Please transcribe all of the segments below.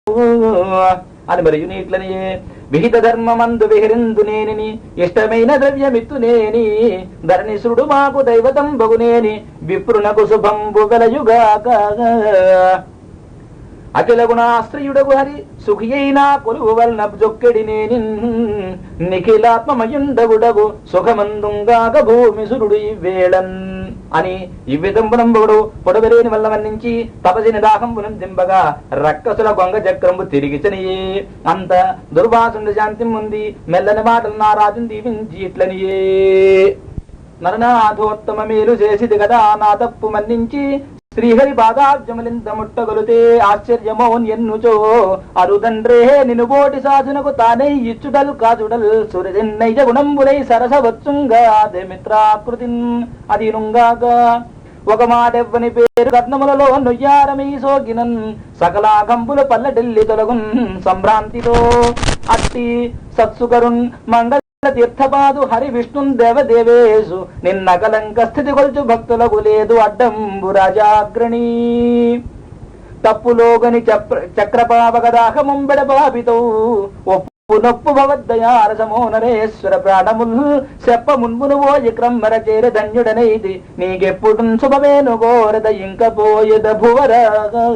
అని మరియు నీట్లనియే విహిత ధర్మమందు విహరిందు నేని ఇష్టమైన ద్రవ్యమిత్తునేని ధరణిసుడు మాకు దైవతం బగునేని విప్రునకు శుభంబు వెలయుగాక అఖిల గుణాశ్రయుడగు హరి సుఖి అయినా కొలువు వలన జొక్కెడి నేని నిఖిలాత్మమయుండగుడగు సుఖమందుంగాక భూమి సురుడు ఇవ్వేళన్ అని ఇవ్విదంబునంబుడు పొడవలేని వల్ల వర్ణించి తపసిని దాహంబునం దింబగా రక్కసుల గొంగ చక్రంబు తిరిగిచనియే అంత దుర్వాసుండ శాంతి ఉంది మెల్లని మాటలు నా రాజును దీవించి ఇట్లనియే నరనాథోత్తమ మేలు చేసిది కదా నా తప్పు మన్నించి శ్రీహరి పాదాబ్జములింత ముట్టగొలితే ఆశ్చర్యమోన్ ఎన్నుచో అరుదండ్రే నినుబోటి సాధునకు తానై ఇచ్చుడల్ కాజుడల్ సురజన్నైజ గుణంబులై సరసవచ్చుంగా అదే మిత్రాకృతిన్ అదినుంగాగా ఒక మాటెవ్వని పేరు రత్నములలో నొయ్యారమై సోగినన్ సకలాకంబుల పల్లెటెల్లి తొలగున్ సంభ్రాంతితో అట్టి సత్సుకరున్ మంగళ తీర్థపాదు హరి విష్ణున్ దేవదేవేశు నిన్న కలంక స్థితి కొల్చు భక్తులకు లేదు అడ్డంబు రాజాగ్రణి తప్పులోగని చక్రపావగదాహముంబెడ పాపితో ఒప్పు నొప్పు భవద్దయారసమో నరేశ్వర ప్రాణముల్ చెప్ప మున్మును ఓయి క్రమ్మర చేర ధన్యుడనైది నీకెప్పుడు శుభమేను కోరద ఇంక పోయద భువరాగా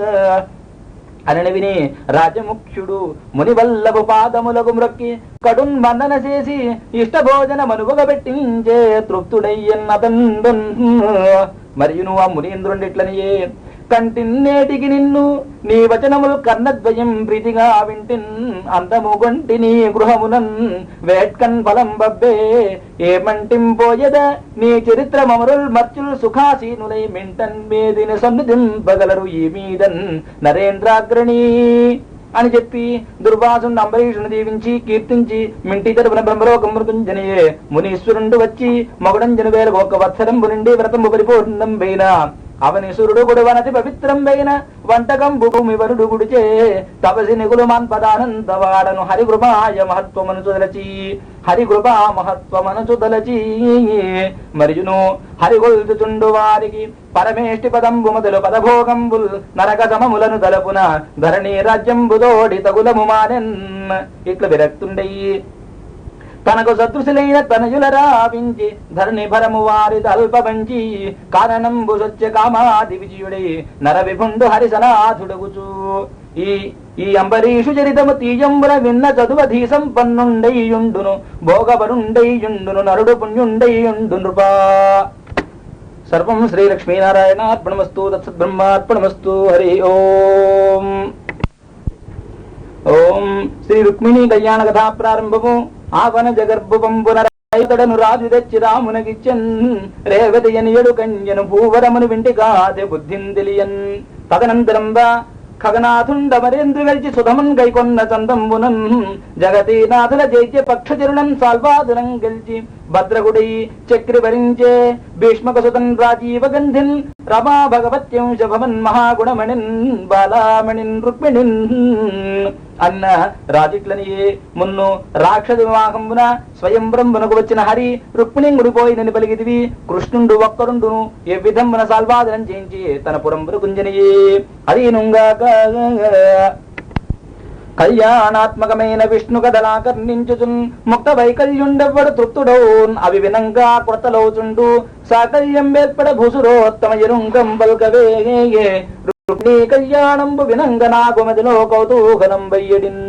అని విని రాజముఖ్యుడు మునివల్లభు పాదములకు మ్రొక్కి కడున్ మన్నన చేసి ఇష్ట భోజన మనువగ పెట్టించే తృప్తుడయ్యన్నతండు మరియును ఆ మునీంద్రుండిట్లనియే కంటిన్నేటికి నిన్ను నీ వచనములు కర్ణద్వయం ప్రీతిగా వింటిన్ అందముగొంటి నీ గృహమునన్ వేట్కన్ ఫలం బబ్బే ఏమంటింపోయద నీ చరిత్ర మమరుల్ మర్చుల్ సుఖాసీనులై మింటన్ మేదిని సన్నిధింపగలరు ఈ మీదన్ నరేంద్రాగ్రణి అని చెప్పి దుర్వాసుని అంబరీషుని దీవించి కీర్తించి మింటి తరపున బ్రహ్మలోకం మృకుంజనియే మునీశ్వరుండు వచ్చి మొగడంజను వేల ఒక వత్సరంబు నుండి వ్రతంబు పరిపూర్ణం పైన అవనిసురుడు గుడు వనతి పవిత్రం పైన వంటకం భూమి వరుడు గుడిచే తపసి నిగులు మాన్పదానందవాడను హరికృపాయ మహత్వమను చుదలచి హరికృపా మహత్వమను చుదలచి మరియును హరిగొల్చుచుండు వారికి పరమేష్టి పదంబు మొదలు పదభోగంబుల్ నరక సమములను దలపున ధరణి రాజ్యంబుదోడి తగులము మానెన్ ఇట్ల విరక్తుండయి తనకు సదృశులైన తనయుల రావించి ధరణి భరము వారి తల్పవంచి కారణంబు సత్య కామాది విజయుడై నర విభుండు హరిసనాథుడగుచు ఈ అంబరీషు చరితము తీయంబుల విన్న చదువధీ సంపన్నుండైయుండును భోగవరుండైయుండును నరుడు పుణ్యుండైయుండు నృపా. సర్వం శ్రీ లక్ష్మీనారాయణార్పణమస్తు తత్సద్బ్రహ్మార్పణమస్తు. హరి ఓం. ఓం శ్రీ రుక్మిణీ కళ్యాణ కథా ప్రారంభము. ఆవన జగర్భువంబునను రాజు తెచ్చి రామునకిచ్చన్ రేవతియనియడు కన్యను భూవరమును వింటి కాదే బుద్ధిం తెలియన్ తదనంతరంబా ఖగనాథుండమరేంద్రు గెలిచి సుధమున్ గైకొన్న చందంబునన్ జగతీనాథుల జైత్య పక్షచరుణన్ సాల్వాదునం గెలిచి భద్రగుడై చక్రి భరించే భీష్మక సుతన్ రాజీవ గంధిన్ రమా భగవత్యంశ భవన్ మహాగుణమణిన్ బాలామణిన్ రుక్మిణిన్ అన్న రాజిట్లనియే మున్ను రాక్షస వివాహంబున స్వయం బ్రహ్మనకు వచ్చిన హరి రుక్మిణి గుడిపోయినని పలిగిదివి కృష్ణుండు ఒక్కరుండును ఏ విధంబున సాల్వాదనం చేయించి తన పురంబును కుంజనియే హరినుంగాక. కళ్యాణాత్మకమైన విష్ణు కథలాకర్ణించుచున్ ముక్త వైకల్యుండెవ్వడు తృప్తుడౌన్ అవి వినంగా కృతలవుచుండు సాకల్యం వేర్పడ భూసురోత్తమ ఎరుంగం బల్కవే రుక్మిణీ కళ్యాణంబు వినంగ నాగుమదిలో కౌతూహలం వయ్యడిన్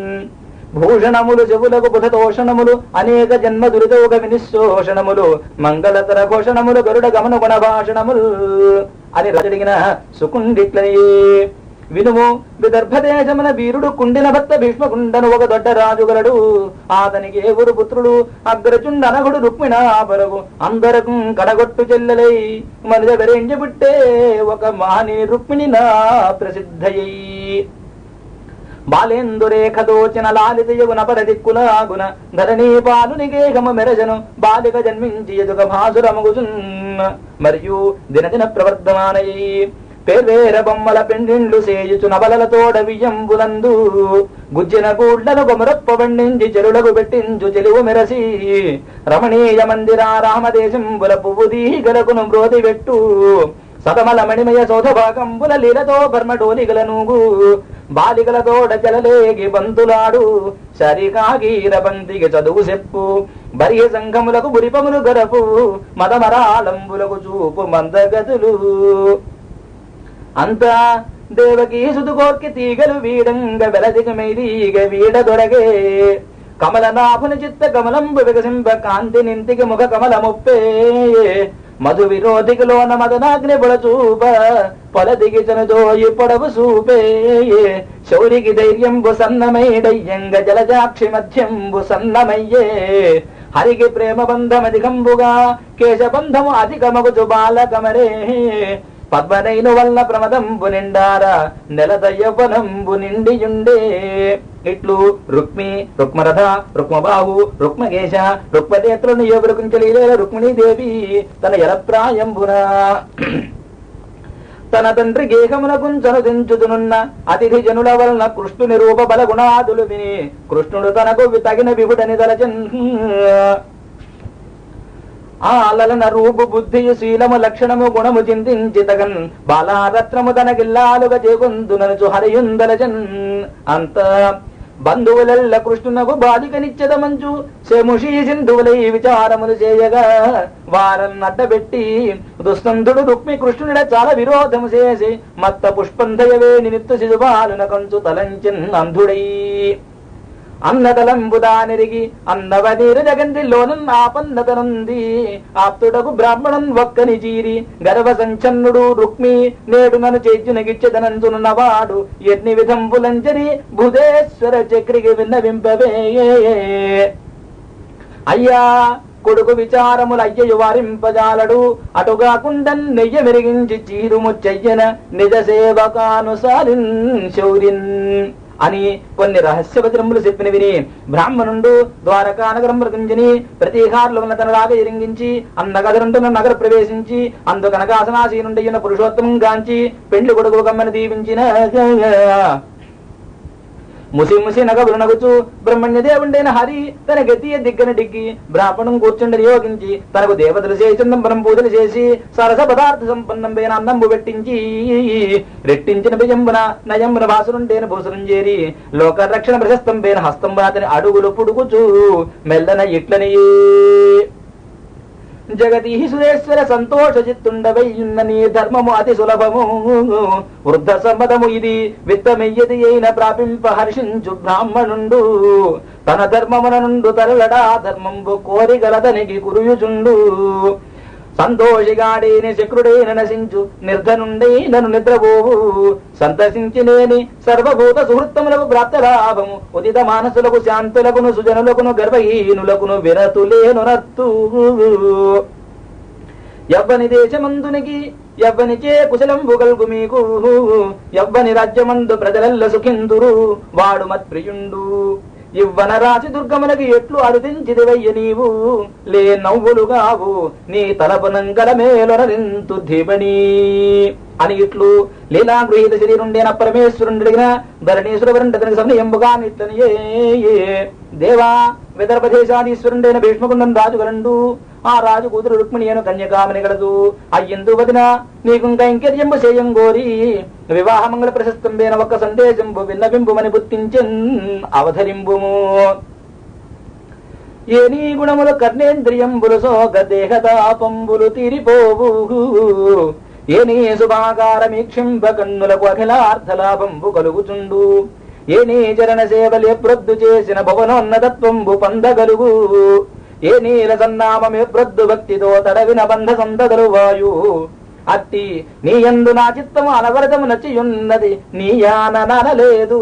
భూషణములు చెవులకు బుధతోషణములు అనేక జన్మ దురితోగ వినిశోషణములు మంగళతర ఘోషణములు గరుడ గమన గుణ భాషణములు అని రచడిగిన సుకుండిట్లయే వినుము. విదర్భదేశమున వీరుడు కుండిన భర్త భీష్మకుండను ఒక దొడ్డ రాజుగలడు. అతనికి ఏవురు పుత్రుడు అగ్రచుండనగుడు రుక్మిణాపరగు అందరకు కడగొట్టు చెల్లెలై మనిద వెరేంజబుట్టే ఒక మాని రుక్మిణి నా ప్రసిద్ధయై బాలేందురేఖదోచన లాలితయగున పరదిక్కులాగున ధరణీ పాలునిగేహము మెరజను బాలిక జన్మించి ఎదుగ భాసురమగుచున్ మరియు దినదిన ప్రవర్ధమానయై పేర్వేర బొమ్మల పెండిండ్లు సేయుచు నబలతోడ వియంబులందు గుజ్జిన గూళ్లను కొమరొప్ప బండించి చెరులకు పెట్టించు చెలువు మెరసి రమణీయ మందిరా రామదేశంబుల పువ్వు దీగలకును బ్రోతి పెట్టు సతమల మణిమయ సౌధభాగంబుల లీలతో బర్మడోలిగల నూగు బాలికలతోడ జలలేగి బంతులాడు శరికాగీర పంతికి చదువు చెప్పు బరిహ సంఘములకు బురిపములు గరపు మదమరాళంబులకు చూపు మందగతులు అంతా దేవకీ సుదుకోర్కి తీగలు వీడంగ వెలదిగ మైరీగ వీడదొడగే కమలనాభుని చిత్త కమలంబు వికసింప కాంతి నింతికి ముఖ కమల ముప్పే మధు విరోధికిలోన మదనాగ్ని పొడచూప పొలదిగి చనుజోయి పొడవు సూపే శౌరికి ధైర్యంబు సన్నమైడయ్యంగ జలజాక్షి మధ్యంబు సన్నమయ్యే హరికి ప్రేమ బంధమధికంబుగా కేశబంధము అధికమగుచు బాలకమరే పద్మనైను వల్ల ప్రమదంబు నిండారా నెలదయ్యవనంబు నిండియుండే ఇట్లు రుక్మి రుక్మరథ రుక్మబాహు రుక్మకేశ రుక్మనేత్రుని యోగరుకుంచలీల రుక్మిణీదేవి తన ఎలప్రాయంబున తన తండ్రి గేహమునకుంచను దించుతునున్న అతిథి జనుల వలన కృష్ణుని రూప బల గుణాదులు విని కృష్ణుడు తనకు తగిన విభుడని తలచన్ ఆ లలన రూపు బుద్ధియు శీలము లక్షణము గుణము చింతించి తగన్ బాలారత్నము తనగిల్లాలుగా చేకొందునను హరియుందలజన్ అంత బంధువులెల్ల కృష్ణునకు బాలికనిచ్చద మంచు శముషీ సింధువులై విచారములు చేయగా వారన్ అడ్డబెట్టి దుస్కంధుడు రుక్మి కృష్ణునిడ చాలా విరోధము చేసి మత్త పుష్పంధయవే నిమిత్త శిశుబాలున కంచు తలంచిన్ అంధుడై అన్నదలంబుదానిరిగి అన్నవనీరు జగండిలోనన్ ఆపన్నతనుంది ఆప్తుడకు బ్రాహ్మణన్ ఒక్కని చీరి గర్వ సంచన్నుడు రుక్మి నేడు నన్ను చేర్చునగిచ్చదనంచునున్నవాడు ఎన్ని విధంబులంజరి బుధేశ్వర చక్రికి విన్నవింపవే అయ్యా కొడుకు విచారములు అయ్యయు వారింపజాలడు అటుగాకుండన్ నెయ్య మెరిగించి చీరుముచ్చయ్యన నిజ సేవకానుసారిన్ శౌరిన్ అని కొన్ని రహస్యవచనములు చెప్పిన విని బ్రాహ్మణుండు ద్వారకా నగరం మృగంజని ప్రతీహారులు ఉన్న తన రాగ ఎరింగించి అన్నగదరుంటున్న నగర ప్రవేశించి అందుకనగాసనాసీనుండయ్యున్న పురుషోత్తమం గాంచి పెండ్లి కొడుకు గమ్మని దీవించిన ముసి ముసి నగబులు నగుచు బ్రహ్మణ్యదేవుండైన హరి తన గతియ దిగ్గన డిగ్గి బ్రాహ్మణం కూర్చుండని యోగించి తనకు దేవతలు చేసి చందంబరం పూజలు చేసి సరస పదార్థ సంపన్నంబైన అన్నంబు పెట్టించి రెట్టించిన బిజంబున నయంబున భాసురుండైన భూసురం చేరి లోక రక్షణ ప్రశస్తంబైన హస్తంబున అతని అడుగులు పుడుకుచు మెల్లన ఇట్లని జగతి సురేశ్వర సంతోష చిత్తుండవయ్యున్న నీ ధర్మము అతి సులభము వృద్ధ సమ్మతము ఇది విత్తమెయ్యది అయిన ప్రాపింప హర్షించు బ్రాహ్మణుండు తన ధర్మమున నుండు తరలడా ధర్మంబు కోరిగలదనికి కురుయుచుండు సంతోషిగాడేని శక్రుడైన నశించు నిర్ధనుండైనను నిద్రపోవు సంతసించినేని సర్వభూత సుహృత్తములకు ప్రాప్తలాభము ఉదిత మానసులకు శాంతులకును సుజనులకును గర్భహీనులకును విరతులేనునర్తు ఎవ్వని దేశమందునికి ఎవ్వనిచే కుశలంబు గల్గు మీకు ఎవ్వని రాజ్యమందు ప్రజలల్ల సుఖిందురు వాడు మత్ప్రియుండు ఇవ్వన రాసి దుర్గమునకి ఎట్లు అరుదించిదివయ్య నీవు లే నవ్వులుగావు నీ తలపునంగల మేలొనరింతు ధీబణి అని ఇట్లు లీలా గృహీత శరీరుండేన పరమేశ్వరుండిన ధరణీశ్వరవరుండతనికి సమయంబుగా నిట్లని దేవా విదర్భదేశాధీశ్వరుండైన భీష్మకుండం రాజుగలండు ఆ రాజు కూతురు రుక్మిణి అను కన్యకామని గలదు అయ్యందు వదిన నీకు కైంకర్యంబు చేయం గోరి వివాహ మంగళ ప్రశస్తంబైన ఒక్క సందేశంబు విన్నవింబుమని బుద్ధించన్ అవధరింబుము ఏ నీ గుణములు కర్ణేంద్రియంబులు సోగ దేహతాపంబులు తీరిపోవు ఏ నీ శుభాకారమీక్షింప కన్నులకు అఖిలార్థలాభంబు కలుగుచుండు ఏ నీ చరణ సేవలే ప్రొద్దు చేసిన భవనోన్నతత్వంబు పొందగలుగు ఏ నీల సన్నామమే ప్రొద్దు భక్తితో తడవిన బంధ సందదరు వాయు అట్టి నీ యందు నా చిత్తము అనవరతము నచ్చియున్నది నీయాననలేదు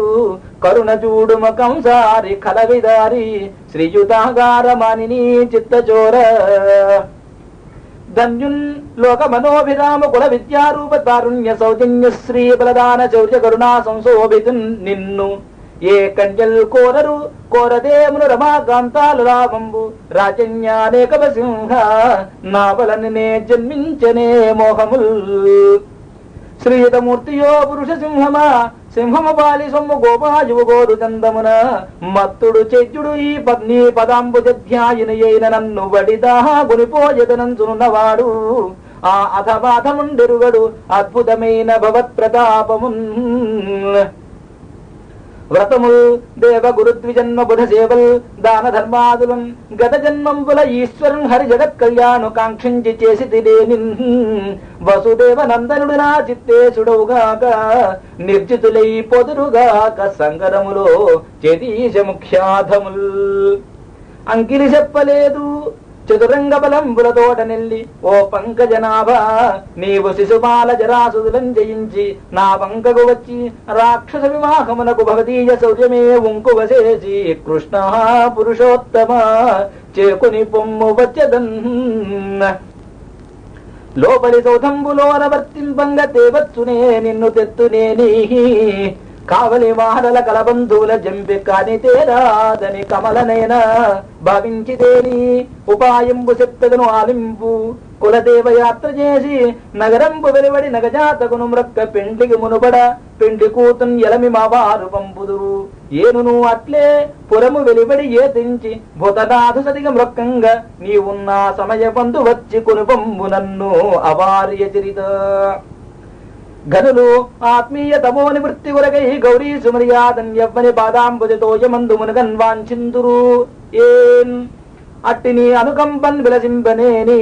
కరుణ చూడు ముఖంసారి కలవిదారి శ్రీయుతాగారమాని నీ చిత్తచోర ధన్యున్ లోక మనోభిరామ కుల విద్యారూప తారుణ్య సౌజన్య శ్రీ బలదాన చౌర్య కరుణా సంశోభితున్ నిన్ను ఏ కంజల్ కోరరు కోరదేమును రమాకాంతాలు రామంబు రాజన్యానేకవ సింహ నావలనే జన్మించనే మోహముల్ శ్రీయుతమూర్తియో పురుష సింహమా సింహము బాలి సొమ్ము గోపాయువు గోరు చందమున మత్తుడు చెజ్జుడు ఈ పత్ని పదాంబుధ్యాయుని అయిన నన్ను వడిదాహా గునిపోయదనంచునున్నవాడు ఆ అథబాధముండెరుగడు అద్భుతమైన భవత్ ప్రతాపమున్ వ్రతముల్ దేవ గురుద్విజన్మ బుధ సేవల్ దాన ధర్మాదులం గత జన్మంబుల ఈశ్వరం హరి జగత్ కళ్యాణు కాంక్షించి చేసి తినేని వసుదేవ నందనుడు నా చిత్తేశుడవుగాక నిర్జితులై పొదురుగాక సంగరములో చేతీశ ముఖ్యాధముల్ అంకిలి చెప్పలేదు చతురంగ బలంబులతోట నెల్లి ఓ పంకజనాభ నీవు శిశుపాల జరాసుదులం జయించి నా వంకకు వచ్చి రాక్షస వివాహమునకు భవదీయ శౌర్యమే ఉంకువసేసి కృష్ణ పురుషోత్తమ చేకుని పొమ్ము వచ్చదన్ లోపలి సౌధంబులోన వర్తింపంగ తేవచ్చునే నిన్ను తెత్తునేని కావలి వాహనల కలబంధువుల జంపి కాని తేరాదని కమలనైనా భావించితేని ఉపాయంబు చెప్తగను ఆలింపు కులదేవయాత్ర చేసి నగరంబు వెలువడి నగజాతకును మ్రక్క పెండ్లికి మునుబడ పెండ్లి కూతున్ ఎలమి మావారు పంపుదురు ఏనును అట్లే పురము వెలువడి ఏ తెంచి భూతనాథు సదిగ మృక్కంగా నీవున్న సమయ బంధు వచ్చి కొనుపంబు నన్ను అవార్య చరిత ఘనులు ఆత్మీయ తమో నివృత్తి కొరకై గౌరీ సుమర్యాదన్ యవ్వని పాదాంబుజతోయమందు మునగన్ వాంఛిందురు ఏన్ అట్టిని అనుకంపన్ విలసింపనేని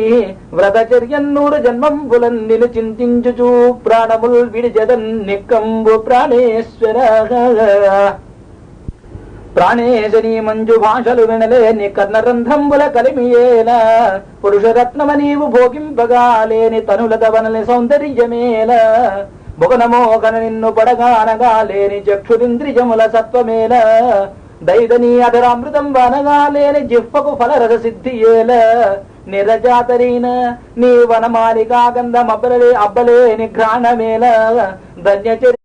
వ్రతచర్యన్నూరు జన్మంబులన్ నిలు చింతించుచు ప్రాణముల్ విడిజదన్ నిక్కంబు ప్రాణేశ్వర ప్రాణేశని మంజు భాషలు వినలేని కర్ణరంధ్రంబుల కలిమియేల పురుషరత్నమ నీవు భోగింపగాలేని తనుల దవనలి సౌందర్యమేల భువనమోగన నిన్ను పడగానగాలేని చక్షురింద్రియముల సత్వమేల దైదని అధరామృతం వనగాలేని జిహ్వకు ఫలరస సిద్ధియేల నిరజాతరీన నీ వనమాలికా గంధం అబ్బలేని ఘ్రాణమేల ధన్యచరి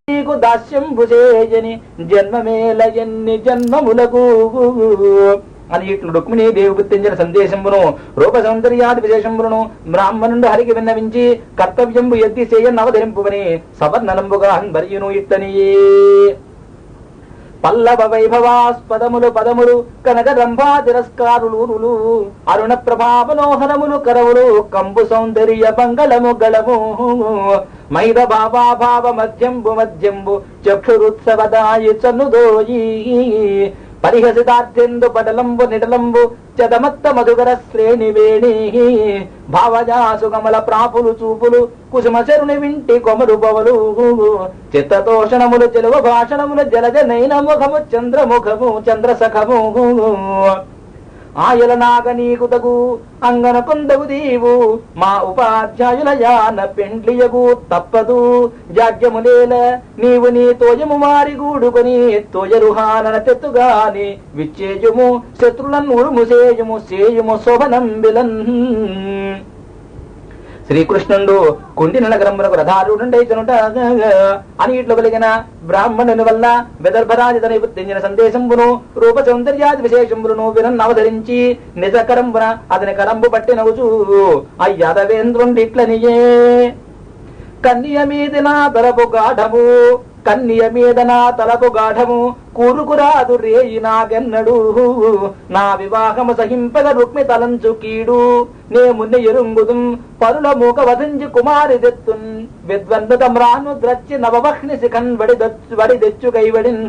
నీకు దాస్యం భుజేయని జన్మమేల ఎన్ని జన్మములకు అని ఇట్లు రుక్మిణీ దేవి గుర్తించిన సందేశంబును రూప సౌందర్యాది విశేషంబును బ్రాహ్మణుడు హరికి విన్నవించి కర్తవ్యంబు ఎత్తి చేయనవధరింపువని సవర్ణనంబుగా హన్వర్యును ఇట్లనియే పల్లవ వైభవాస్పదములు పదములు కనక రంభా తిరస్కారులు అరుణ ప్రభావనోహరములు కరవులు కంబు సౌందర్య మంగళము గళము మైద భావాభావ మధ్యంబు చక్షురుత్సవదాయి చన్నుదోయి పరిహసితార్థ్యందు పటలంబు నిడలంబు చదమత్త మధుకర శ్రేణి వేణి భావజాసు కమల ప్రాపులు చూపులు కుసుమశరుని వింటి కొమరు బవలు చిత్తతోషణములు చెలువ భాషణములు జలజనైన ముఖము చంద్రముఖము చంద్రసఖము ఆయల నాగ నీకు తగు అంగన కొందవు దీవు మా ఉపాధ్యాయుల యాన పెండ్లియగు తప్పదు జాగ్యములేల నీవు నీ తోయము మారి గూడుకొని తోయరుహానన తెత్తుగాని విచ్చేయుము శత్రులను ఉరుముసేయుము సేయుము శోభనం విలన్ శ్రీకృష్ణుడు కుండిన నగరమునకు రథారూఢుండైతనుట అని ఇట్లు కలిగిన బ్రాహ్మణుని వల్ల విదర్భరాజు తన తెంచిన సందేశంబును రూప సౌందర్యాది విశేషంబును వినన్ అవతరించి నిజకరంబున అతని కరంబు పట్టి నవ్వుచూ అయ్యాదవేంద్రుండిట్లనియే కన్య మీద నా తలపు గాఢము కన్య మీద నా తలపు గాఢము కూరుకురాదు రేయి నాగెన్నడు నా వివాహము సహింపగ రుక్మి తలంచు కీడు నే మున్న ఎరుంగుదుం పరుల మూక వధించి కుమారి దెత్తున్ విద్వన్నుతమ్రాను ద్రచ్చి నవవహ్ని శిఖన్ వడి తెచ్చు కైవడిన్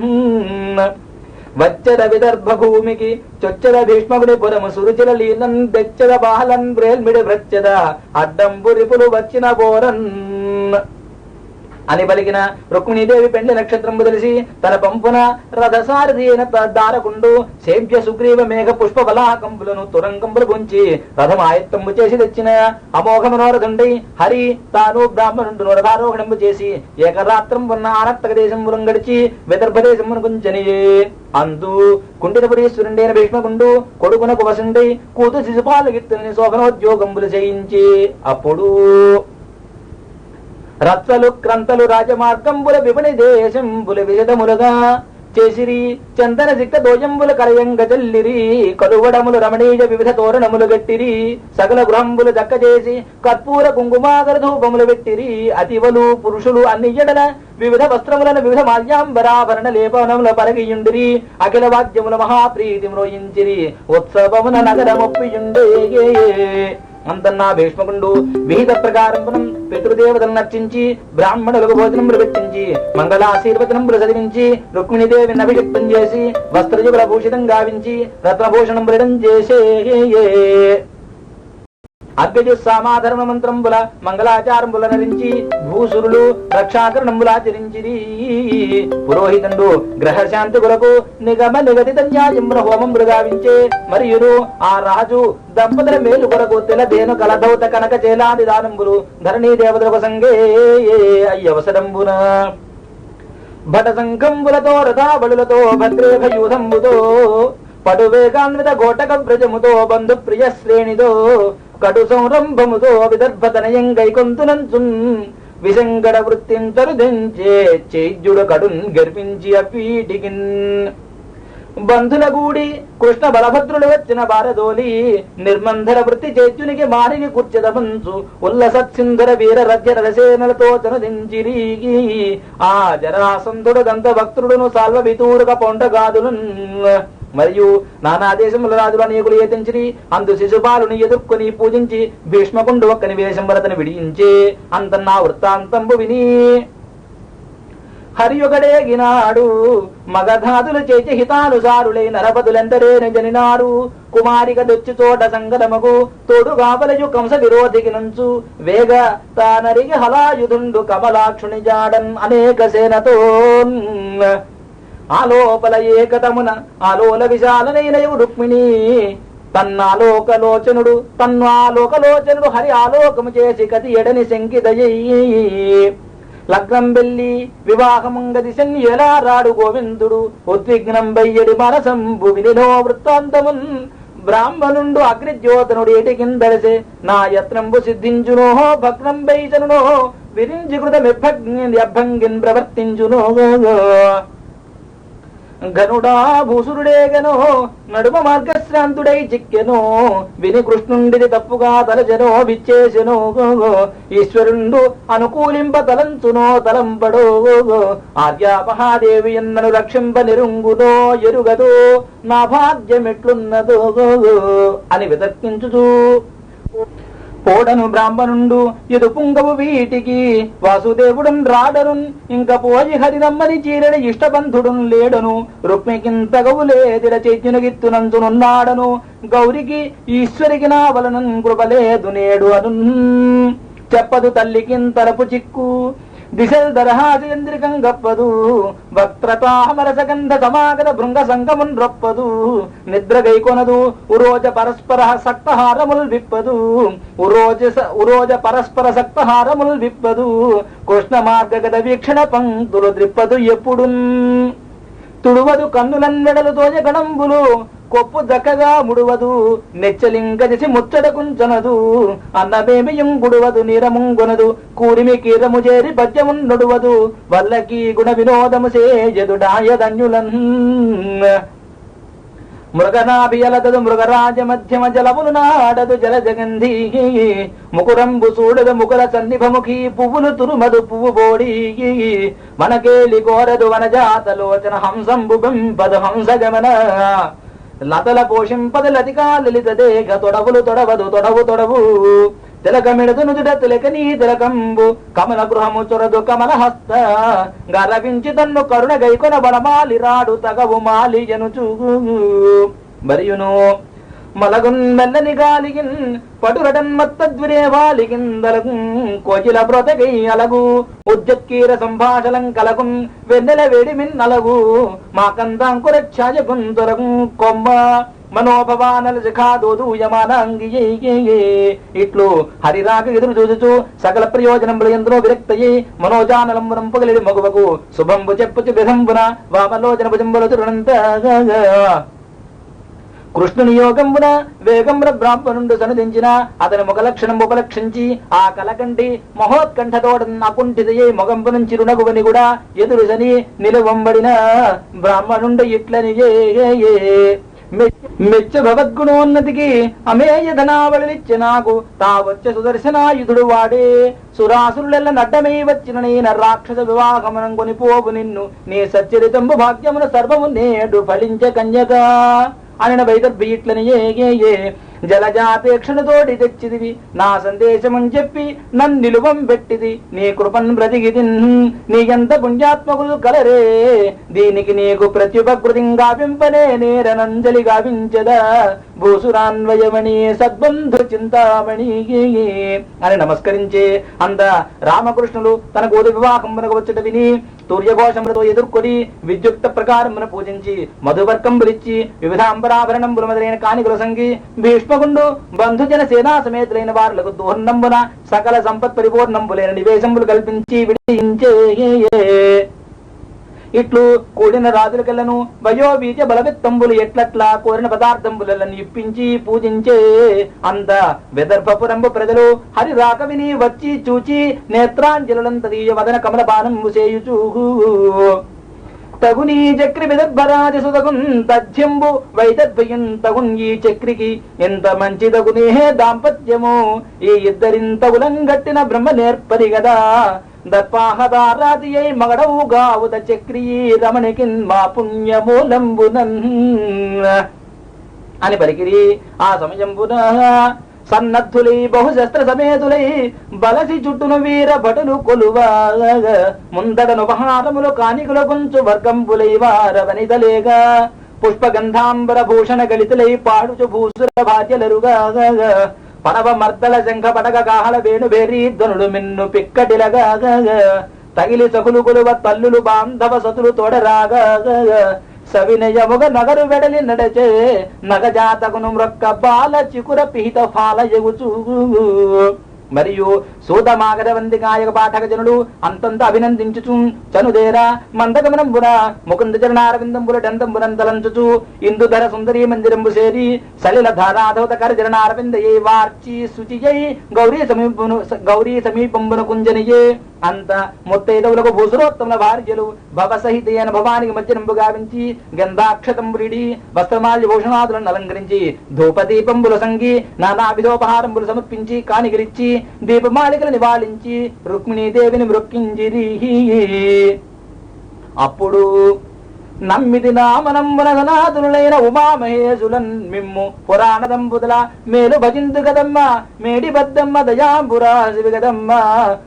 వచ్చద విదర్భ భూమికి చొచ్చద భీష్మకుడి పురము సురుచిల లీలన్ తెచ్చద బాహలన్ బ్రేల్మిడి వ్రచ్చద అడ్డంబు రిపులు వచ్చిన బోరన్ అని పలికిన రుక్మిణీదేవి పెండ్లి నక్షత్రంబు తెలిసి తన పంపున రథసారథి అయిన దారకుండు సేవ్య సుగ్రీవ మేఘ పుష్ప బలాకంబులను తురంకంబులు గుంచి రథం ఆయత్తంబు చేసి తెచ్చిన అమోఘ మనోరథుండి హరి తాను బ్రాహ్మణుడు రథారోహణంబు చేసి ఏకరాత్రం ఉన్న ఆనత్తక దేశంబులం గడిచి విదర్భ దేశమును గుంచనియే అందు కుండినపురీశ్వరుండైన భీష్మకుండు కొడుకునకు వసుండి కూతు శిశుపాలు గిత్తుల్ని శోభనోద్యోగంబులు చేయించి అప్పుడు రత్సలు క్రంతలు రాజమార్గంబుల విపణి దేశంబుల విశదములుగా చేసిరి చందన సిక్త దోజంబుల కలయంగ చల్లిరి కలువడములు రమణీయ వివిధ తోరణములు గట్టిరి సకల గృహంబులు దక్క చేసి కర్పూర కుంకుమాగర ధూపములు పెట్టిరి అతివలు పురుషులు అన్ని జడల వివిధ వస్త్రములను వివిధ మాల్యాంబరాభరణ లేపనముల పరగియుండిరి అఖిల వాద్యముల మహాప్రీతి మ్రోయించిరి ఉత్సవమున నగరమొప్పియుండే అంతన్నా భీష్మకుండు విహిత ప్రకారం పితృదేవతలను నర్చించి బ్రాహ్మణులకు భోజనములు పెట్టించి మంగళాశీర్వచనములు చదివించి రుక్మిణీదేవిని అభిషిక్తం చేసి వస్త్రయుగుల భూషితం గావించి రత్నభూషణం చేసే అగ్రజుస్సామాధర్మ మంత్రంబుల మంగళాచారంబుల నరించి భూసురులు రక్షాకరణంబులాచరించిరి పురోహితుడు గ్రహశాంతి కొరకు నిగమ నిగదిత న్యాయముల హోమంబులు గావించే మరియు ఆ రాజు దంపతుల మేలు కొరకు తెలదేను కలదౌత కనక చేలాది దానంబులు ధరణీ దేవతలకు సంగే అయ్యవసరంబున భట సంఘంబులతో రథాబలులతో భద్రేభయూధంబుతో పడువేగాన్విత గోటక వ్రజముతో బంధు ప్రియ శ్రేణితో కడు సంరంభముతో విదర్భతనయం గైకొంతునంచున్ విసంగడ వృత్తిం తరుదించే చైద్యుడు కడున్ గర్పించి అపీటికిన్ బంధుల గూడి కృష్ణ బలభద్రులు వచ్చిన బారదోలి నిర్మంధర వృత్తి చైత్యునికి మారిని కూర్చెదమంచు ఉల్లసత్సింధర వీర రజ్య రసేనలతో తనుదించిరి ఆ జరాసంధుడు దంత భక్తుడును సాల్వ వితూరుక పొండగాదులు మరియు నానా దేశముల రాజులు అనేకులు ఏతించిరి అందు శిశుపాలుని ఎదుర్కొని పూజించి భీష్మకుండు ఒక్కని వేషం వరతని విడియించే అంతన్నా వృత్తాంతంబు విని హరియుగడేగినాడు మగధాదులు చేచి హితానుసారులై నరపతులెందరేన జనినాడు కుమారిక దొచ్చి చోట సంగతమగు తోడుగావలయు కంస విరోధికి నుంచు వేగ తానరిగి హలాయుధుండు కమలాక్షుని జాడన్ అనేక సేనతో ఆలోపల ఏకతమున ఆలోల విశాలనైనయు రుక్మిణి తన్నాలోకలోచనుడు హరి ఆలోకము చేసి కతి ఎడని శంకిదయ్యి లగ్నం వెళ్ళి వివాహముంగది శని ఎలా రాడు గోవిందుడు ఉద్విగ్నం బయ్యడి మనసంబు వినినో వృత్తాంతమున్ బ్రాహ్మణుండు అగ్నిజ్యోతనుడు ఏటి కిందడిసే నా యత్నంబు సిద్ధించునో భగ్నం బైచనునో విరించి కృతమిభంగిన్ ప్రవర్తించునో ఘనుడా భూసురుడేగనో నడుమ మార్గశ్రాంతుడై చిక్కెనో విని కృష్ణుండిది తప్పుగా తలచెనో విచ్చేసెనో ఈశ్వరుండు అనుకూలింప తలంచునో తలంపడో ఆర్యా మహాదేవి ఎన్నను రక్షింప నిరుంగునో ఎరుగదో నా భాగ్యమెట్లున్నదో అని వితర్కించుచూ పోడను బ్రాహ్మణుండు ఎదు పుంగవు వీటికి వాసుదేవుడు రాడరున్ ఇంక పోయి హరిదమ్మని చీరని ఇష్టబంధుడున్ లేడను రుక్మికింతగవు లేదిడ చైత్యునగిత్తునంచునున్నాడను గౌరికి ఈశ్వరికి నా వలనన్ కృపలేదు నేడు అను చెప్పదు తల్లికింతరపు చిక్కు దిశల్ దరహాసేంద్రికం గప్పదు వక్త్రతామరసగంధ సమాగత భృంగ సంగమున్ రొప్పదు నిద్ర గైకొనదు ఉరోజ పరస్పర సక్తహారముల్ విప్పదు ఉరోజ పరస్పర సక్తహారముల్ విప్పదు కృష్ణ మార్గగత వీక్షణ పంక్తులు ద్రిప్పదు ఎప్పుడు తుడువదు కన్నులన్నెడలు తోజ గణంబులు కొప్పు దక్కగా ముడువదు నెచ్చలింగదిసి ముచ్చట కుంచనదు అన్నమేమియం గుడువదు నీరముంగొనదు కూరిమి కీరము చేరి పద్యమున్ నొడువదు వల్లకి గుణ వినోదము సేజదుడాయధన్యులన్ మృగనాభియలదదు మృగరాజ మధ్యమ జలములు నాడదు జల జగంధి ముకురంబు చూడదు ముకుల సన్నిభముఖి పువ్వులు తురుమదు పువ్వు బోడి మనకేలి కోరదు వనజాతలోచన హంసంబు బింపదు హంస గమన లతల పోషింపద లతికా లలిత దేగ తొడవులు తొడవదు తొడవు తిలకమిడదు నుదుట తిలకనీ తిలకంబు కమల గృహము చొరదు కమల హస్త గరవించి తన్ను కరుణ గైకొన బలమాలి రాడు తగవు మాలి జనుచు మరియును మలగున్ మెల్లని గాలిగిన్ పటురటన్ మత్తద్విరే వాలిగిందలగు కోకిల బ్రొతగై అలగు ఉజ్జక్కీర సంభాషలం కలగున్ వెన్నెల వేడిమిన్ అలగు మాకందాంకుర ఛాయగున్ తొలగు కొమ్మ మనోభవానల జఖాదోదూయమానాంగియే ఇట్లు హరిరాగ ఎదురు చూచుచు సకల ప్రయోజనములు ఎందరో విరక్తయే మనోజానలంబునం పగలిడి మగువకు శుభంబు చెప్పుచు విధంబున వామలోచన భుజంబుల తురణంత కృష్ణుని యోగంబున వేగంబున బ్రాహ్మణుండు సనుదించిన అతని ముఖ లక్షణం ఉపలక్షించి ఆ కలకంటి మహోత్కంఠతోడ అకుంఠితయే మొగంబునం చిరునగువని కూడా ఎదురుసని నిలువంబడిన బ్రాహ్మణుండు ఇట్లని మెచ్చ భగవద్గుణోన్నతికి అమేయ ధనావళిచ్చ నాకు తావచ్చ సుదర్శనాయుధుడు వాడే సురాసురులెల్ల నడ్డమై వచ్చిన నేను రాక్షస వివాహమనం కొనిపోవు నిన్ను నీ సచ్చరితంబు భాగ్యమున సర్వము నేడు ఫలించ కన్యగా అనిన వైదర్భీట్లని ఏ జలజాపేక్షణతోటి తెచ్చిదివి నా సందేశమని చెప్పి నన్నిలువం పెట్టిది నీ కృపన్ బ్రతికిది నీ ఎంత పుణ్యాత్మకులు కలరే దీనికి నీకు ప్రత్యుపకృతి గావింపనే నేరనంజలి గావించదా భూసురాన్వయమణి సద్బంధు చింతామణి అని నమస్కరించే అంద రామకృష్ణులు తన గోధు వివాహంబునకు వచ్చట విని తూర్యఘోషములతో ఎదుర్కొని విద్యుక్త ప్రకారమున పూజించి మధువర్కంబులిచ్చి వివిధ అంబరాభరణంబులు మొదలైన కానికల సంగి భీష్మగుండు బంధుజన సేనా సమేతులైన వారులకు దూర్ణంబున సకల సంపత్ పరిపూర్ణంబులైన నివేశంబులు కల్పించి విడియించే ఇట్లు కూడిన రాజులకెళ్లను వయోవీజ బలవిత్తంబులు ఎట్లట్లా కోరిన పదార్థంబులను ఇప్పించి పూజించే అంత విదర్భపురంబు ప్రజలు హరి రాక విని వచ్చి చూచి నేత్రాంజలంతదీయ వదన కమల బాణంబు చేయుచూ తగునీ చక్రి విదర్భరాజ సుతగున్ తథ్యంబు వైదద్భయం తగున్ ఈ చక్రికి ఎంత మంచి తగునే దాంపత్యము ఈ ఇద్దరింతగులం గట్టిన బ్రహ్మ నేర్పరి గదా దర్పాహదారాది అయి మగడవుగావుత చక్రీ రమణికిన్ మా పుణ్యమూలంబునన్ అని పలికిరి. ఆ సమయంబున సన్నద్ధులై బహుశస్త్ర సమేతులై బలసి చుట్టును వీర భటులు కొలువా ముందడను ఉపహారములు కానికుల గుంచు వర్గంబులై వారవనిదలేగా పుష్పగంధాంబర భూషణ గళితులై పాడుచు భూసుర భార్యలరుగా పడవ మర్దల శంఖ పడగ కాహల వేణు బేరీ ధ్వనులు మిన్ను పిక్కటిలగా తగిలి సకులు కొలువ తల్లులు బాంధవ సతులు తోడరాగా సవినయముగ నగరు వెడలి నడచే నగజాతకును మ్రొక్క బాల చికుర పిహిత ఫాల ఎగుచూ మరియు సూతమాగర వంది గాయక పాఠక జనుడు అంతంత అభినందించుచు చనుదేరా మందగమనంబున ముకుంద చరణారవిందంబుల డందంబునంతలంచుచు ఇందుధర సుందరీ మందిరంబు సేరి సలిల ధారాధవత కర చరణారవిందయే వార్చి శుచియై గౌరీ సమీపంబున కుంజనియే అంత ముత్తైదవులకు భూసురోత్తముల భార్యలు భవసహితైన భవానికి మధ్యనంబు గావించి గంధాక్షతంబురిడి వస్త్రమాల్య భూషణాదులను అలంకరించి ధూపదీపంబుల సంగి నానావిధోపహారంబులు సమర్పించి కానిగిరిచ్చి దీపమాలికలు నివాళించి రుక్మిణీదేవిని మృక్కింజిరి. అప్పుడు నమ్మిది నామనంబునగనాథులైన ఉమామహేశులన్ మిమ్ము పురాణ దంపుతుల మేలు భజింతు గదమ్మ మేడి బద్దమ్మ దయాంబురాశివి గదమ్మ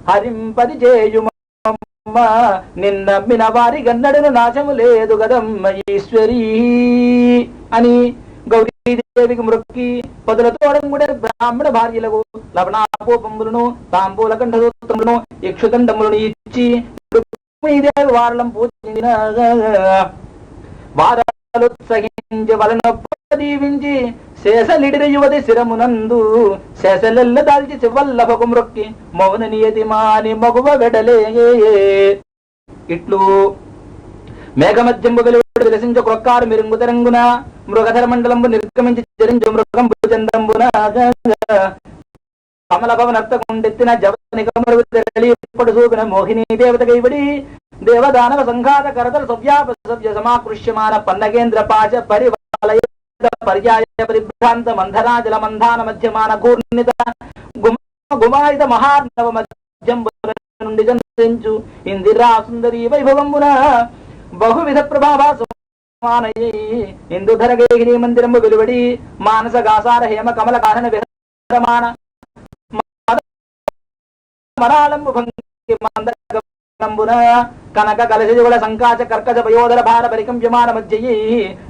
హరింపది చేయుమమ్మ నిన్నమ్మిన వారి గన్నడును నాశము లేదు గదమ్మ ఈశ్వరీ అని గౌరీదేవికి మృక్కి పదులతోడంగుడే బ్రాహ్మణ భార్యలకు లవణాపోపంబులను తాంబూల కంఠసూత్రములను యక్షుదండములను ఇచ్చి రుక్మిణీదేవి వారలం పూజించిన వారాలుత్సహించి వలనొప్ప దీవించి శేషలిడిన యువతి శిరమునందు శేషలెల్ల దాల్చి శివల్లభకు మృక్కి మౌన నియతి మాని మగువ వెడలే. ఇట్లు మేఘమధ్యంబు వెలువడి విలసించ క్రొక్కారు మిరుంగు తెరంగున మృగధర మండలంబు నిర్గమించి చరించు మృగంబు చంద్రంబున కమల భవనర్తకుండెత్తిన జవనికమరుడు చూపిన మోహిని దేవత కైబడి దేవదానవ సంఘాత కరతల సవ్యాప సవ్య సమాకృష్యమాన పన్నగేంద్ర పాశ పరివాలయ పర్యాయ పరిభ్రాంత మంధరాజల మంధాన మధ్యమాన కూర్ణిత గుమాయిత మహార్ణవ మధ్యంబు నుండి జంచు ఇందిరా సుందరీ వైభవంబున బహువిధ ప్రభావాసు ఇందుధర గేహిని మందిరము వెలువడి మానస గాసార హేమ కమల కారణ విహరమాణ మరాళంబు భంగి మందగ కనక కలశజుగుల సంకాచ కర్కజ పయోదర భార పరికంప్యమాన మధ్యయీ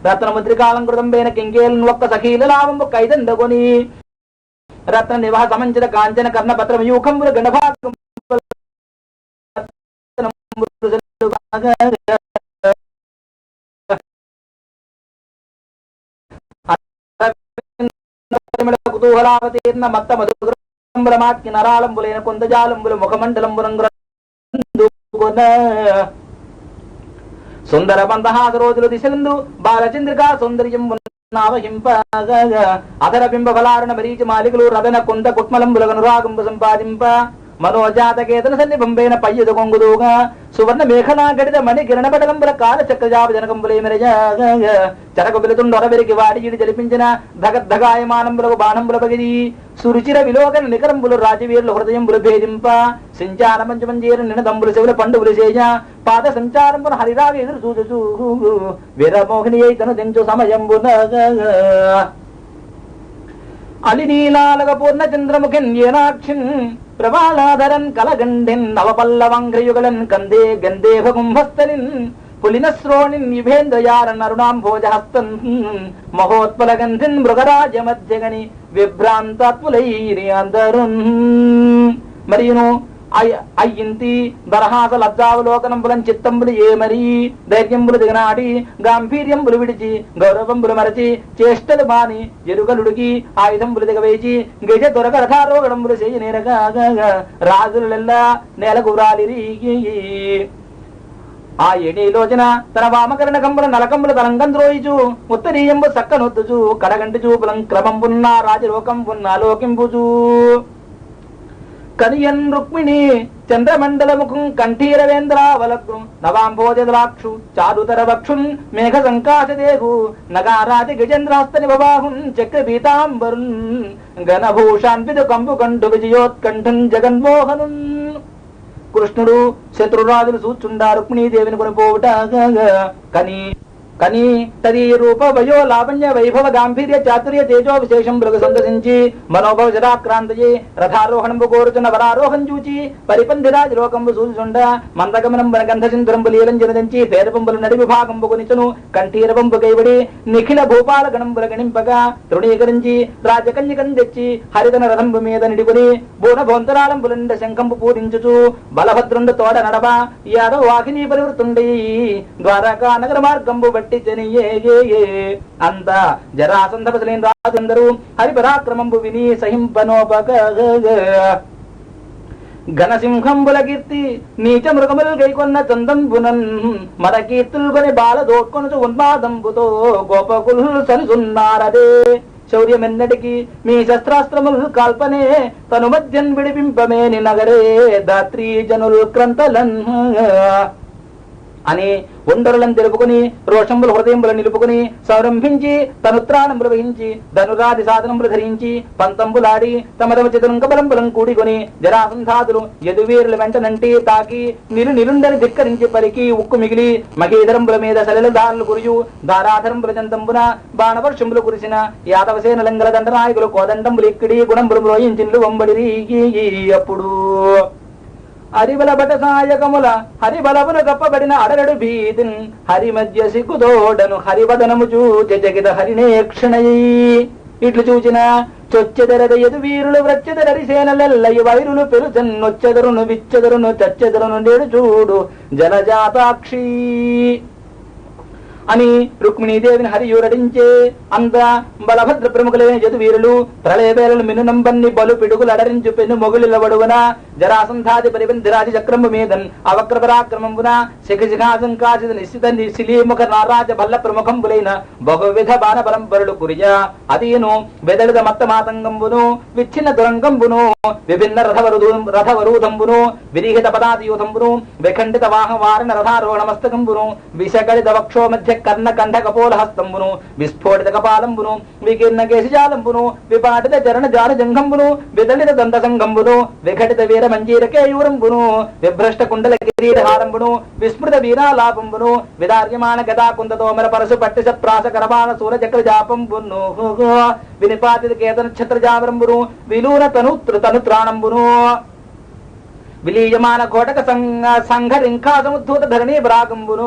రత్నముద్రికాలంకృతం బేన కింకేలను ఒక్క సఖీల లాభంబు కైదండగొని రత్న నివాహ సమంచిత కాంచన కర్ణ పత్రమయూఖంబుల గణభాగం కుతూహలావతీర్ణ మత్త మధురంబులమాత్కి నరాళంబులైన కొందజాలంబుల ముఖమండలంబులంగు సుందర మందహాస రోజులు దిశలందు బాలచంద్రికా సౌందర్యం అధర బింబ ఫలారుణ మరీచి మాలికలు రదన కుంద కుట్మలంబులగను రాగంబు సంపాదింప మనోజాతకేతన సన్నిభంబైన పయ్యదు కొంగుదూగా సువర్ణ మేఘనా గడిత మణి కిరణ పటలంబుల కాల చక్రజాప జనకంబులే మెరజాగ చరక పిలుతుండొరవెరికి వాడిగిడి జలిపించిన ధగద్ధగాయమానంబులకు బాణంబుల పగిది సురుచిర విలోకన నికరంబులు రాజవీరులు హృదయంబులు భేదింప సంచార మంచమంజీర నినదంబులు శివుల పండుబులు చేయ పాద సంచారంబున హరిరాగ ఎదురు చూచు వీరమోహిని తను తెంచు సమయంబున అలినీలాలక పూర్ణ చంద్రముఖిన్ ఏనాక్షిన్ ప్రవాళాధరన్ కలగండిన్ నవపల్లవంఘ్రయుగలన్ కందే గంధేభ కుంభస్థలిన్ పులిన శ్రోణిన్ యుభేంద్రయారన్ అరుణాంభోజహస్తన్ మహోత్పల గంధిన్ మృగరాజ మధ్యగని విభ్రాంతాత్ములైరి అందరున్ మరియును అయ్యింతి బరహాస లజ్జావలోకనంబులం చిత్తంబులు ఏమరి ధైర్యంబులు దిగనాటి గాంభీర్యంబులు విడిచి గౌరవంబులు మరచి చేష్టలు మాని ఎరుగలుడికి ఆయుధంబులు దిగవేచి గజ దొరక రథారోగడంబులు చేయి నేరగా రాజులెల్లా నేలకు రాలిరి ఆ ఏడేలోచన తన వామకరణ కంబుల నలకంబుల తరంగంద్రోయిచు ఉత్తరీయంబు సక్కనొద్దుచు కడగంటి చూపులం క్రమంబున్న రాజలోకంబున్న లోకింపుచు కనియన్ రుక్మిణి చంద్రమండలముఖం కంఠీరవేంద్రావలగ్ను నవాంభోజద్రాక్షు చారుతర వక్షున్ మేఘ సంకాశదేహు నగారాజ గజేంద్రాస్తని బబాహున్ చక్రపీతాంబరున్ ఘనభూషాన్విదు కంబు కంఠు విజయోత్కంఠున్ జగన్మోహనున్ కృష్ణుడు శత్రురాజులు చూచుండా రుక్మిణీదేవిని కొనిపోవుట కని తది రూప వయో లావణ్య వైభవ గాంభీర్య చాతుర్య తేజో విశేషం మృగ సందసించి మనోభవ జరాక్రాంతయే రథారోహణంబు కోరుచున్న వరారోహం చూచి పరిపంధిరాజ లోకంబు సూచుండ మందగమనంబున గంధసింధురంబు లీలం జనదించి పేదపంబుల నడి విభాగంబు కొనిచును కంఠీరవంబు కైవడి నిఖిల భూపాల గణంబుల గణింపగా తృణీకరించి రాజకన్యకం తెచ్చి హరితన రథంబు మీద నిడిపుని బూన భోంతరాళంబులండ శంఖంబు పూరించుచు బలభద్రుండు తోడ నడవ యాదవ వాహిని పరివృతుండీ ద్వారకా నగర మార్గంబు అంత జరాసంధపసలేని రాజందరూ హరిపరాక్రమంబు విని సహింపనోపక ఘనసింహంబుల కీర్తి నీచ మృగములు గైకొన్న చందంబునన్ మన కీర్తులు కొని బాల దోడ్కొనుచు ఉన్మాదంబుతో గోపకులు సలుసున్నారదే శౌర్యమెన్నటికి మీ శస్త్రాస్త్రములు కాల్పనే తను మధ్యన్ విడిపింపమేని నగరే దాత్రీ జనులు క్రంతలన్ అని ఒండరులను తెలుపుకుని రోషంబుల హృదయంబులు నిలుపుకుని సంరంభించి తనుత్రాణంబులు వహించి ధనురాది సాధనములు ధరించి పంతంబులాడి తమ తమ చతురంగబలంబులం కూడికొని జరాసంధాదులు యదువీరుల వెంటనంటి తాకి నిలుండని ధిక్కరించి పలికి ఉక్కు మిగిలి మహీధరంబుల మీద సలిలదారులు కురియు ధారాధరంబుల చందంబున బాణవర్షంబులు కురిసిన యాదవసేనలంగల దండనాయకులు కోదండంబులు ఇక్కడి గుణంబులు రోయించిన్లు వంబడిరి అప్పుడు హరిబల బట సాయకముల హరిబలమును గప్పబడిన అడరడు భీతిన్ హరి మధ్య సిగ్గుదోడను హరివదనము చూచె జగిత హరినేక్షణయి ఇట్లు చూచిన చొచ్చెదరద ఎదు వీరులు వ్రచ్చెదరరి సేనలెల్లయి వైరులు పెరుచన్నొచ్చెదరును విచ్చెదరును చచ్చెదరును నేడు చూడు జలజాతాక్షి అని రుక్మిణీదేవిని హరియురడించే అంత బలభద్ర ప్రముఖులైన యదువీరులు ప్రళయవేళలు మినునంబన్ని బలు పిడుగులు అడరించు పెను మొగులిలవడువన జరాసంధాది పరిబంధిరాజి చక్రము మీదన్ అవక్ర పరాక్రమంబున శిఖశిఖాసంకాశిత నిశ్చిత శిలీముఖ నారాజ భల్ల ప్రముఖంబులైన బహువిధ బాణబలంబరులు కురియ అదీను వెదలిద మత్త మాతంగంబును విచ్ఛిన్న దురంగంబును విభిన్న రథవరూధంబును విరిహిత పదాతియూథంబును విఖండిత వాహవారణ రథారోహణ మస్తకంబును విషగళిత వక్షో మధ్య కర్ణ కంఠ కపోల హస్తంబును విస్ఫోటిత కపాలంబును వికీర్ణ కేశజాలంబును విపాటిత చరణ జాల జంఘంబును విదళిత దంత సంఘంబును విఘటిత వీర మంజీర కేయూరంబును విభ్రష్ట కుండల కిరీటహారంబును విస్మృత వీరాలాపంబును విదార్యమాన గదా కుందతోమర పరశు పట్టిస ప్రాస కరబాణ సూర చక్ర జాపంబును వినిపాతిత కేతన ఛత్ర జావరంబును విలూన తనుత్రాణంబును విలీయమాన కోటక సంఘరింఖాసముద్ధూత ధరణి భ్రాగంబును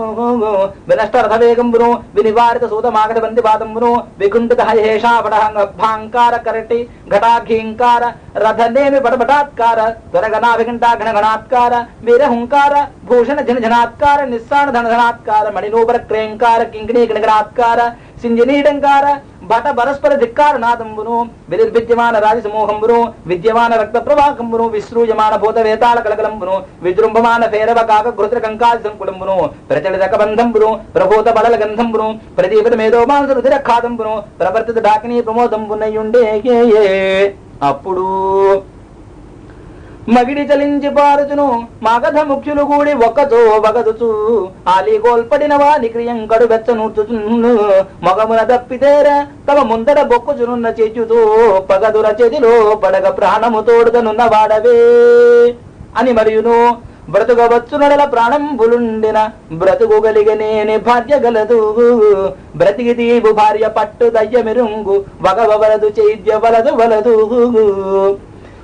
వినష్టరథ వేగంబును వినివారిత సూతమాగత బంది పాదంబును వికుంఠిత హయేషాపటహంగార కరటి ఘటాఘీంకార రథనేమి పటపటాత్కార త్వరగణాభిఘంటా గణగణాత్కార వీరహుంకార భూషణ జనజనాత్కార నిస్సాణ ధనధనాత్కార మణినూపర క్రేంకార కింకిణీ గణగణాత్కార సింజనీడంకార భట పరస్పర ధిక్కార నాదంబును విద్యమాన రాజసమూహంబును విద్యమాన రక్త ప్రవాహంబును విశ్రూయమాన భూత వేతాళ కలకలంబును విజృంభమాన ఫేరవ కాక ఘృత కంకాల సంకులంబును ప్రచలిత కబంధంబును ప్రభూత బడల గంధంబును ప్రదీపత మేధో మానస రుధిర ఖాదంబును ప్రవర్తిత డాకిని ప్రమోదంబునయుండే అప్పుడు మగిడి చలించి పారుచును మగధ ముఖ్యులు కూడి ఒక్కతో వగదుచు ఆలి గోల్పడిన వాని క్రియం కడు వెచ్చనూర్చుచును మగమున తప్పితేర తమ ముందర బొక్కుచునున్న చేచుతో పగదుర చేతిలో పడగ ప్రాణము తోడుతనున్న వాడవే అని మరియును బ్రతుకవచ్చు నడల ప్రాణంబులుండిన బ్రతుకుగలిగనేని భార్య గలదు బ్రతికి తీవు భార్య పట్టు దయ్యమిరుంగు వగవలదు చైద్య వలదు వలదు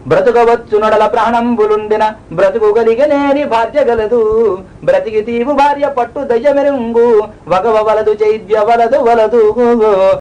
బ్రతుకవచ్చు నడల ప్రాణంబులుండిన బ్రతుకుగలిగనేని భార్య గలదు బ్రతికి తీవు భార్య పట్టు దయ్యమెరుంగు వగవలదు చైద్య వలదు వలదు